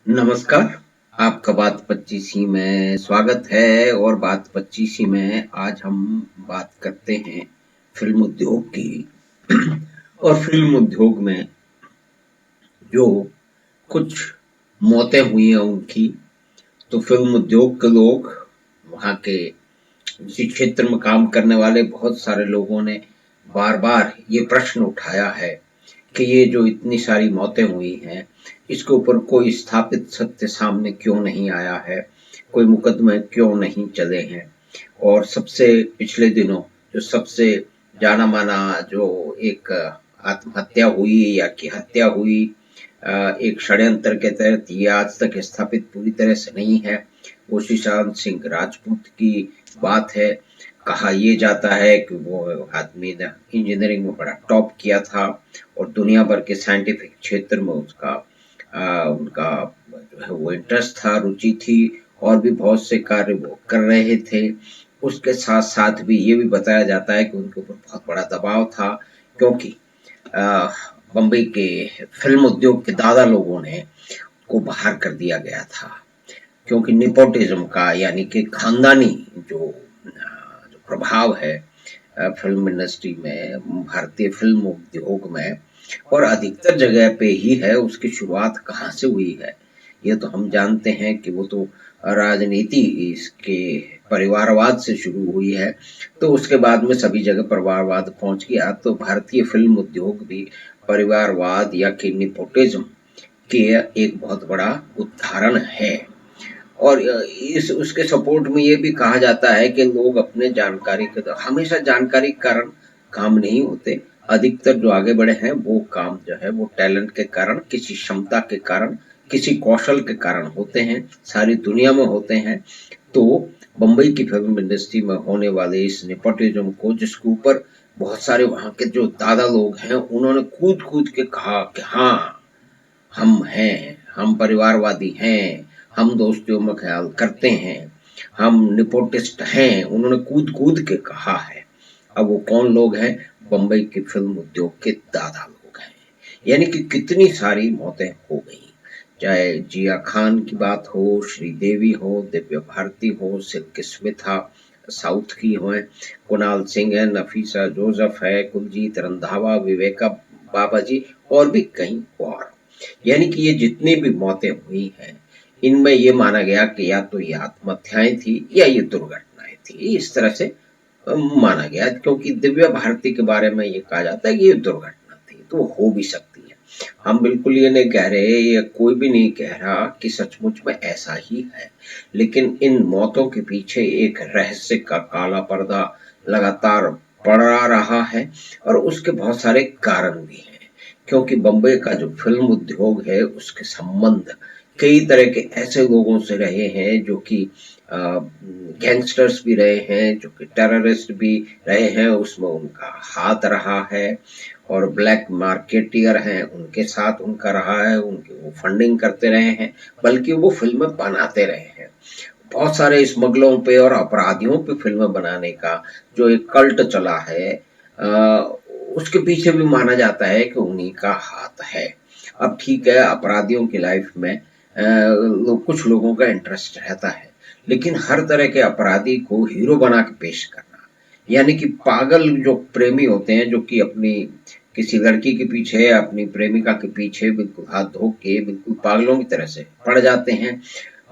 नमस्कार, आपका बात 25 में स्वागत है। और बात 25 में आज हम बात करते हैं फिल्म उद्योग की। और फिल्म उद्योग में जो कुछ मौतें हुई हैं उनकी, तो फिल्म उद्योग के लोग, वहाँ के इसी क्षेत्र में काम करने वाले बहुत सारे लोगों ने बार बार ये प्रश्न उठाया है कि ये जो इतनी सारी मौतें हुई हैं, इसके ऊपर कोई स्थापित सत्य सामने क्यों नहीं आया है, कोई मुकदमे क्यों नहीं चले हैं। और सबसे पिछले दिनों जो सबसे जाना माना जो एक आत्महत्या हुई या कि हत्या हुई एक षड्यंत्र के तहत, ये आज तक स्थापित पूरी तरह से नहीं है। वो सुशांत सिंह राजपूत की बात है। कहा ये जाता है कि वो आदमी ने इंजीनियरिंग में बड़ा टॉप किया था और दुनिया भर के साइंटिफिक क्षेत्र में उनका जो है वो इंटरेस्ट था, रुचि थी, और भी बहुत से कार्य वो कर रहे थे। उसके साथ साथ भी ये भी बताया जाता है कि उनके ऊपर बहुत बड़ा दबाव था, क्योंकि बम्बई के फिल्म उद्योग के दादा लोगों ने को बाहर कर दिया गया था, क्योंकि निपोटिज्म का यानी कि खानदानी जो प्रभाव है फिल्म इंडस्ट्री में, भारतीय फिल्म उद्योग में, और अधिकतर जगह पे ही है। उसकी शुरुआत कहाँ से हुई है ये तो हम जानते हैं कि वो तो राजनीति इसके परिवारवाद से शुरू हुई है। तो उसके बाद में सभी जगह परिवारवाद पहुंच गया। तो भारतीय फिल्म उद्योग भी परिवारवाद या कि निपोटिज्म के एक बहुत बड़ा उदाहरण है। और इस उसके सपोर्ट में ये भी कहा जाता है कि लोग अपने जानकारी के हमेशा जानकारी के कारण काम नहीं होते। अधिकतर जो आगे बढ़े हैं वो काम जो है वो टैलेंट के कारण, किसी क्षमता के कारण, किसी कौशल के कारण होते हैं, सारी दुनिया में होते हैं। तो बम्बई की फिल्म इंडस्ट्री में होने वाले इस नेपोटिज्म को, जिसके ऊपर बहुत सारे वहाँ के जो दादा लोग हैं उन्होंने कूद कूद के कहा कि हाँ, हम हैं, हम परिवारवादी हैं, हम दोस्तियों में ख्याल करते हैं, हम निपोटिस्ट हैं, उन्होंने कूद कूद के कहा है। अब वो कौन लोग हैं? बम्बई के फिल्म उद्योग के दादा लोग हैं। यानी कि कितनी सारी मौतें हो गई, चाहे जिया खान की बात हो, श्रीदेवी हो, दिव्या भारती हो, सिल्की स्मिथा साउथ की हो, कुणाल सिंह है, नफीसा जोसेफ है, कुलजीत रंधावा, विवेका बाबाजी, और भी कई और। यानी कि ये जितनी भी मौतें हुई हैं, इनमें ये माना गया कि या तो ये आत्महत्याएं थी या ये दुर्घटनाएं थी। इस तरह से माना गया, क्योंकि दिव्या भारती के बारे में ये कहा जाता है कि ये दुर्घटना थी, तो हो भी सकती है। हम बिल्कुल ये नहीं कह रहे, ये कोई भी नहीं कह रहा कि सचमुच में ऐसा ही है, लेकिन इन मौतों के पीछे एक रहस्य का काला पर्दा लगातार पड़ा रहा है, और उसके बहुत सारे कारण भी हैं। क्योंकि बम्बई का जो फिल्म उद्योग है उसके संबंध कई तरह के ऐसे लोगों से रहे हैं जो कि गैंगस्टर्स भी रहे हैं, जो कि टेररिस्ट भी रहे हैं, उसमें उनका हाथ रहा है। और ब्लैक मार्केटियर हैं, उनके साथ उनका रहा है, उनके वो फंडिंग करते रहे हैं, बल्कि वो फिल्में बनाते रहे हैं। बहुत सारे स्मगलों पे और अपराधियों पे फिल्में बनाने का जो एक कल्ट चला है, उसके पीछे भी माना जाता है कि उन्हीं का हाथ है। अब ठीक है, अपराधियों की लाइफ में कुछ लोगों का इंटरेस्ट रहता है, लेकिन हर तरह के अपराधी को हीरो बना के पेश करना, यानी कि पागल जो प्रेमी होते हैं, जो कि अपनी किसी लड़की के पीछे, अपनी प्रेमिका के पीछे बिल्कुल हाथ धो के बिल्कुल पागलों की तरह से पड़ जाते हैं।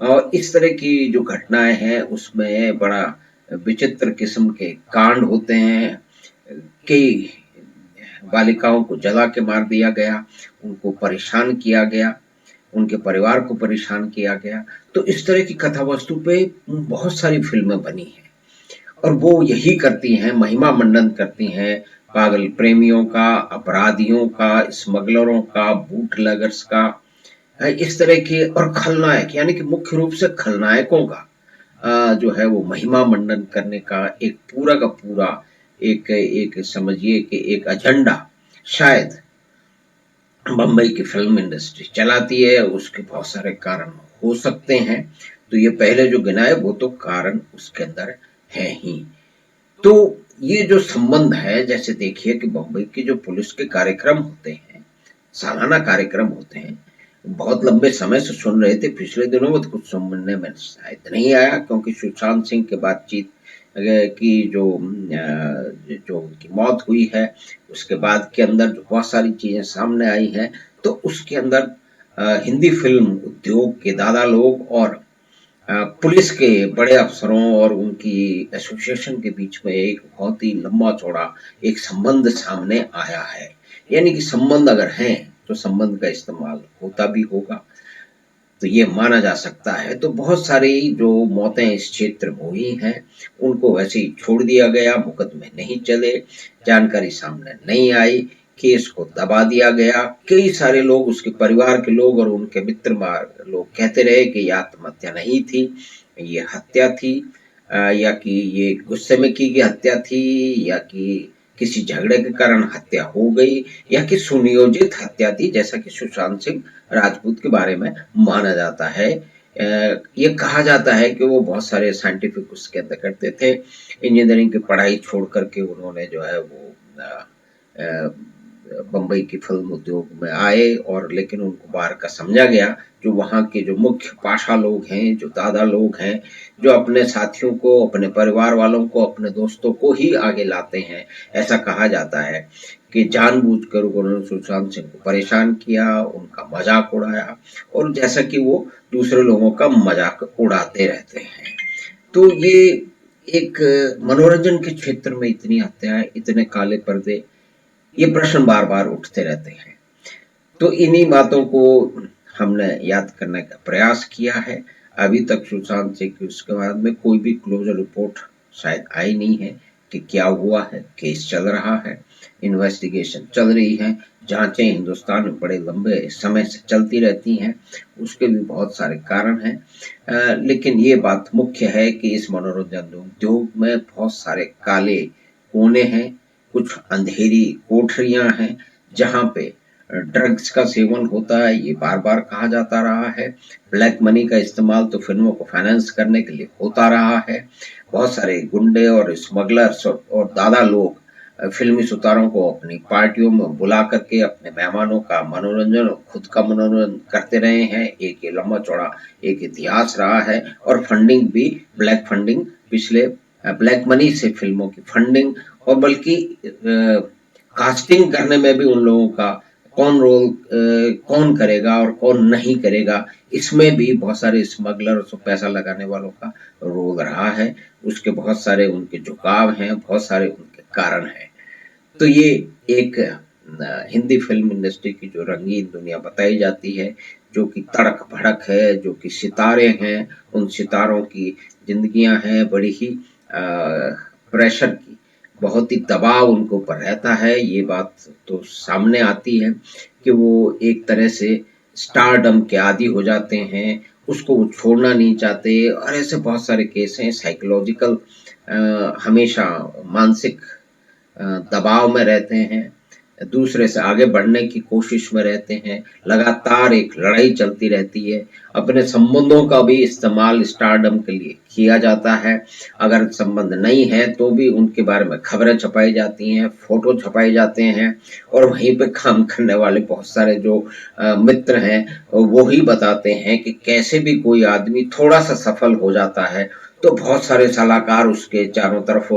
और इस तरह की जो घटनाएं हैं उसमें बड़ा विचित्र किस्म के कांड होते हैं। कई बालिकाओं को जला के मार दिया गया, उनको परेशान किया गया, उनके परिवार को परेशान किया गया। तो इस तरह की कथा वस्तु पे बहुत सारी फिल्में बनी हैं, और वो यही करती हैं, महिमा मंडन करती हैं पागल प्रेमियों का, अपराधियों का, स्मगलरों का, बूटलेगर्स का, इस तरह के। और खलनायक यानी कि मुख्य रूप से खलनायकों का जो है वो महिमा मंडन करने का एक पूरा का पूरा एक एक समझिए कि एक एजेंडा शायद बम्बई की फिल्म इंडस्ट्री चलाती है। उसके बहुत सारे कारण हो सकते हैं, तो ये पहले जो गिनाए वो तो कारण उसके अंदर है ही। तो ये जो संबंध है, जैसे देखिए कि बम्बई के जो पुलिस के कार्यक्रम होते हैं, सालाना कार्यक्रम होते हैं, बहुत लंबे समय से सुन रहे थे, पिछले दिनों में तो कुछ सुनने में शायद नहीं आया, क्योंकि सुशांत सिंह की बातचीत की जो उनकी मौत हुई है, उसके बाद के अंदर जो बहुत सारी चीजें सामने आई हैं, तो उसके अंदर हिंदी फिल्म उद्योग के दादा लोग और पुलिस के बड़े अफसरों और उनकी एसोसिएशन के बीच में एक बहुत ही लंबा चौड़ा एक संबंध सामने आया है। यानी कि संबंध अगर हैं तो संबंध का इस्तेमाल होता भी होगा, तो ये माना जा सकता है। तो बहुत सारी जो मौतें इस क्षेत्र में हुई हैं, उनको वैसे ही छोड़ दिया गया, मुकदमे नहीं चले, जानकारी सामने नहीं आई, केस को दबा दिया गया। कई सारे लोग, उसके परिवार के लोग और उनके मित्र लोग कहते रहे कि ये आत्महत्या नहीं थी, ये हत्या थी, या कि ये गुस्से में की गई हत्या थी, या कि किसी झगड़े के कारण हत्या हो गई, या कि सुनियोजित हत्या थी, जैसा कि सुशांत सिंह राजपूत के बारे में माना जाता है। ये कहा जाता है कि वो बहुत सारे साइंटिफिक उसके अंदर करते थे, इंजीनियरिंग की पढ़ाई छोड़ करके उन्होंने जो है वो बम्बई की फिल्म उद्योग में आए, और लेकिन उनको बाहर का समझा गया। जो वहाँ के जो मुख्य पाशा लोग हैं, जो दादा लोग हैं, जो अपने साथियों को, अपने परिवार वालों को, अपने दोस्तों को ही आगे लाते हैं, ऐसा कहा जाता है कि जानबूझकर उन्होंने सुशांत सिंह को परेशान किया, उनका मजाक उड़ाया, और जैसा कि वो दूसरे लोगों का मजाक उड़ाते रहते हैं। तो ये एक मनोरंजन के क्षेत्र में इतनी हत्याएं, इतने काले पर्दे, ये प्रश्न बार बार उठते रहते हैं। तो इन्हीं बातों को हमने याद करने का प्रयास किया है। अभी तक सुशांत सिंह की उसके बाद में कोई भी क्लोजर रिपोर्ट शायद आई नहीं है कि क्या हुआ है। केस चल रहा है, इन्वेस्टिगेशन चल रही है, जांचें हिंदुस्तान में बड़े लंबे समय से चलती रहती हैं, उसके भी बहुत सारे कारण हैं। लेकिन ये बात मुख्य है कि इस मनोरंजन उद्योग में बहुत सारे काले कोने हैं, कुछ अंधेरी कोठरियां हैं, जहां पे ड्रग्स का सेवन होता है, ये बार बार कहा जाता रहा है। ब्लैक मनी का इस्तेमाल तो फिल्मों को फाइनेंस करने के लिए होता रहा है। बहुत सारे गुंडे और स्मगलर्स और दादा लोग फिल्मी सितारों को अपनी पार्टियों में बुला करके अपने मेहमानों का मनोरंजन और खुद का मनोरंजन करते रहे हैं। एक ये लंबा चौड़ा एक इतिहास रहा है। और फंडिंग भी ब्लैक फंडिंग, पिछले ब्लैक मनी से फिल्मों की फंडिंग, और बल्कि कास्टिंग करने में भी उन लोगों का कौन रोल कौन करेगा और कौन नहीं करेगा, इसमें भी बहुत सारे स्मगलर और पैसा लगाने वालों का रोल रहा है। उसके बहुत सारे उनके झुकाव हैं, बहुत सारे उनके कारण हैं। तो ये एक हिंदी फिल्म इंडस्ट्री की जो रंगीन दुनिया बताई जाती है, जो कि तड़क भड़क है, जो कि सितारे हैं, उन सितारों की जिंदगियां हैं बड़ी ही प्रेशर की, बहुत ही दबाव उनके ऊपर रहता है। ये बात तो सामने आती है कि वो एक तरह से स्टारडम के आदी हो जाते हैं, उसको वो छोड़ना नहीं चाहते, और ऐसे बहुत सारे केस हैं। साइकोलॉजिकल हमेशा मानसिक दबाव में रहते हैं, दूसरे से आगे बढ़ने की कोशिश में रहते हैं, लगातार एक लड़ाई चलती रहती है। अपने संबंधों का भी इस्तेमाल स्टारडम के लिए किया जाता है। अगर संबंध नहीं है तो भी उनके बारे में खबरें छपाई जाती हैं, फोटो छपाए जाते हैं, और वहीं पे काम करने वाले बहुत सारे जो मित्र हैं, वो ही बताते हैं कि कैसे भी कोई आदमी थोड़ा सा सफल हो जाता है तो बहुत सारे सलाहकार उसके चारों तरफ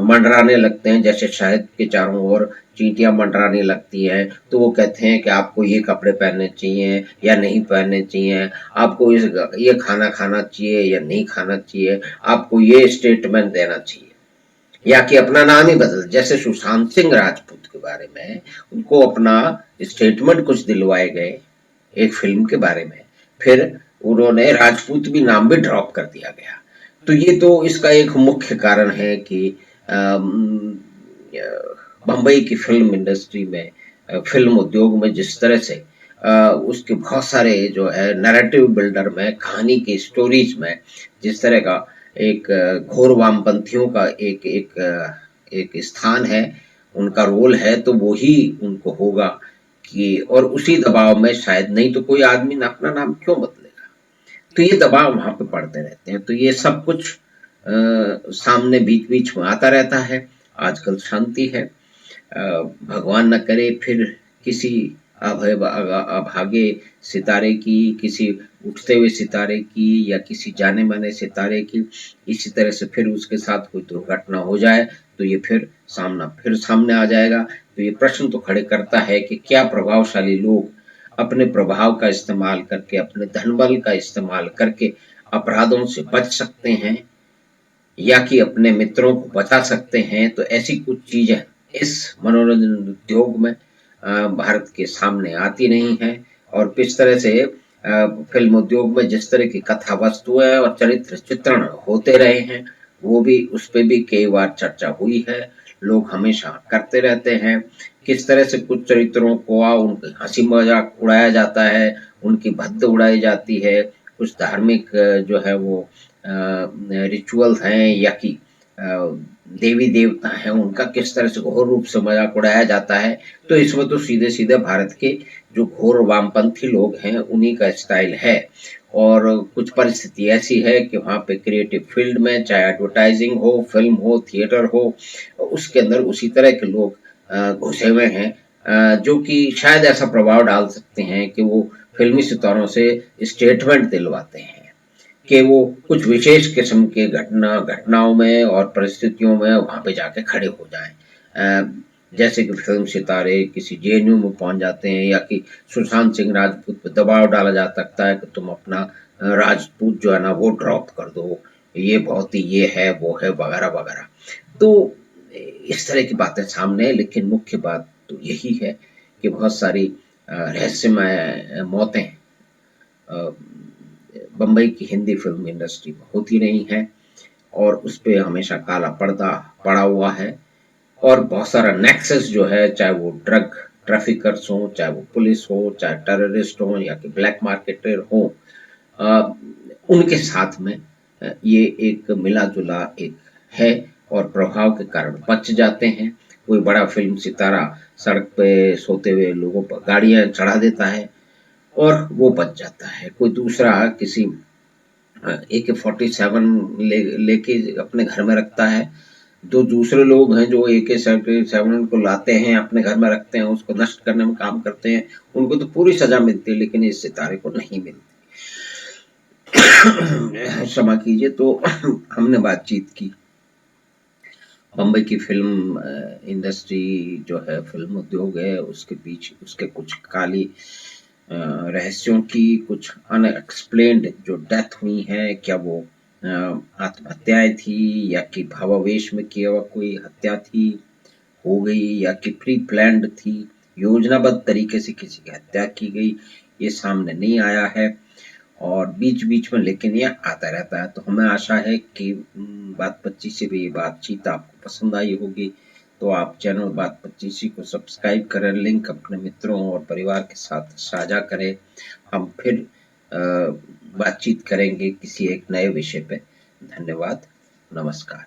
मंडराने लगते हैं, जैसे शहद के चारों ओर चींटियां मंडराने लगती हैं। तो वो कहते हैं कि आपको ये कपड़े पहनने चाहिए या नहीं पहनने चाहिए, आपको ये खाना खाना चाहिए या नहीं खाना चाहिए, आपको ये स्टेटमेंट देना चाहिए, या कि अपना नाम ही बदल, जैसे सुशांत सिंह राजपूत के बारे में उनको अपना स्टेटमेंट कुछ दिलवाए गए एक फिल्म के बारे में, फिर उन्होंने राजपूत भी नाम भी ड्रॉप कर दिया गया। तो ये तो इसका एक मुख्य कारण है कि बम्बई की फिल्म इंडस्ट्री में, फिल्म उद्योग में जिस तरह से उसके बहुत सारे जो है नैरेटिव बिल्डर में, कहानी की स्टोरीज में जिस तरह का एक घोर वामपंथियों का एक स्थान है, उनका रोल है, तो वो ही उनको होगा कि, और उसी दबाव में शायद, नहीं तो कोई आदमी अपना नाम क्यों बदलेगा। तो ये दबाव वहां पे पड़ते रहते हैं। तो ये सब कुछ सामने बीच बीच में आता रहता है। आजकल शांति है, भगवान न करे फिर किसी अभागे सितारे की, किसी उठते हुए सितारे की या किसी जाने माने सितारे की, इसी तरह से फिर उसके साथ कोई दुर्घटना हो जाए तो ये फिर सामने आ जाएगा। तो ये प्रश्न तो खड़े करता है कि क्या प्रभावशाली लोग अपने प्रभाव का इस्तेमाल करके, अपने धनबल का इस्तेमाल करके अपराधों से बच सकते हैं या कि अपने मित्रों को बचा सकते हैं। तो ऐसी कुछ चीजें इस मनोरंजन उद्योग में भारत के सामने आती नहीं है। और किस तरह से फिल्म उद्योग में जिस तरह की कथा वस्तुएं और चरित्र चित्रण होते रहे हैं, वो भी उस पे भी कई बार चर्चा हुई है। लोग हमेशा करते रहते हैं किस तरह से कुछ चरित्रों को उनकी हंसी मजाक उड़ाया जाता है, उनकी भद्द उड़ाई जाती है। कुछ धार्मिक जो है वो रिचुअल हैं या कि देवी देवता हैं, उनका किस तरह से घोर रूप से मजाक उड़ाया जाता है। तो इसमें तो सीधे सीधे भारत के जो घोर वामपंथी लोग हैं उन्हीं का स्टाइल है। और कुछ परिस्थिति ऐसी है कि वहाँ पे क्रिएटिव फील्ड में, चाहे एडवर्टाइजिंग हो, फिल्म हो, थिएटर हो, उसके अंदर उसी तरह के लोग घुसे हुए हैं जो कि शायद ऐसा प्रभाव डाल सकते हैं कि वो फिल्मी सितारों से स्टेटमेंट दिलवाते हैं कि वो कुछ विशेष किस्म के घटनाओं में और परिस्थितियों में वहां पे जाके खड़े हो जाएं। जैसे कि फिल्म सितारे किसी जेएनयू में पहुंच जाते हैं या कि सुशांत सिंह राजपूत पर दबाव डाला जा सकता है कि तुम अपना राजपूत जो है ना वो ड्रॉप कर दो, ये बहुत ही ये है वो है वगैरह वगैरह। तो इस तरह की बातें सामने है, लेकिन मुख्य बात तो यही है कि बहुत सारी रहस्यमय मौतें बम्बई की हिंदी फिल्म इंडस्ट्री में होती रही हैं और उस पे हमेशा काला पर्दा पड़ा हुआ है। और बहुत सारा नेक्सस जो है, चाहे वो ड्रग ट्रैफिकर्स हो, चाहे वो पुलिस हो, चाहे टेररिस्ट हो या कि ब्लैक मार्केटर हो, उनके साथ में ये एक मिला जुला एक है और प्रभाव के कारण बच जाते हैं। कोई बड़ा फिल्म सितारा सड़क पे सोते हुए लोगों पर गाड़ियां चढ़ा देता है और वो बच जाता है। कोई दूसरा किसी AK-47 लेके अपने घर में रखता है। जो दूसरे लोग हैं जो AK-47 को लाते हैं अपने घर में रखते हैं, उसको नष्ट करने में काम करते हैं, उनको तो पूरी सजा मिलती है, लेकिन इस सितारे को नहीं मिलती। क्षमा कीजिए। तो हमने बातचीत की बम्बई की फिल्म इंडस्ट्री जो है, फिल्म उद्योग है, उसके बीच उसके कुछ काली रहस्यों की, कुछ अनएक्सप्लेन्ड जो डेथ हुई है, क्या वो आत्महत्याएं थी या कि भावावेश में किया हुआ कोई हत्या थी हो गई या कि प्री प्लान्ड थी, योजनाबद्ध तरीके से किसी की हत्या की गई, ये सामने नहीं आया है। और बीच बीच में लेकिन ये आता रहता है। तो हमें आशा है कि बात 25 से भी ये बातचीत आपको पसंद आई होगी। तो आप चैनल बात 25 को सब्सक्राइब करें, लिंक अपने मित्रों और परिवार के साथ साझा करें। हम फिर बातचीत करेंगे किसी एक नए विषय पे। धन्यवाद, नमस्कार।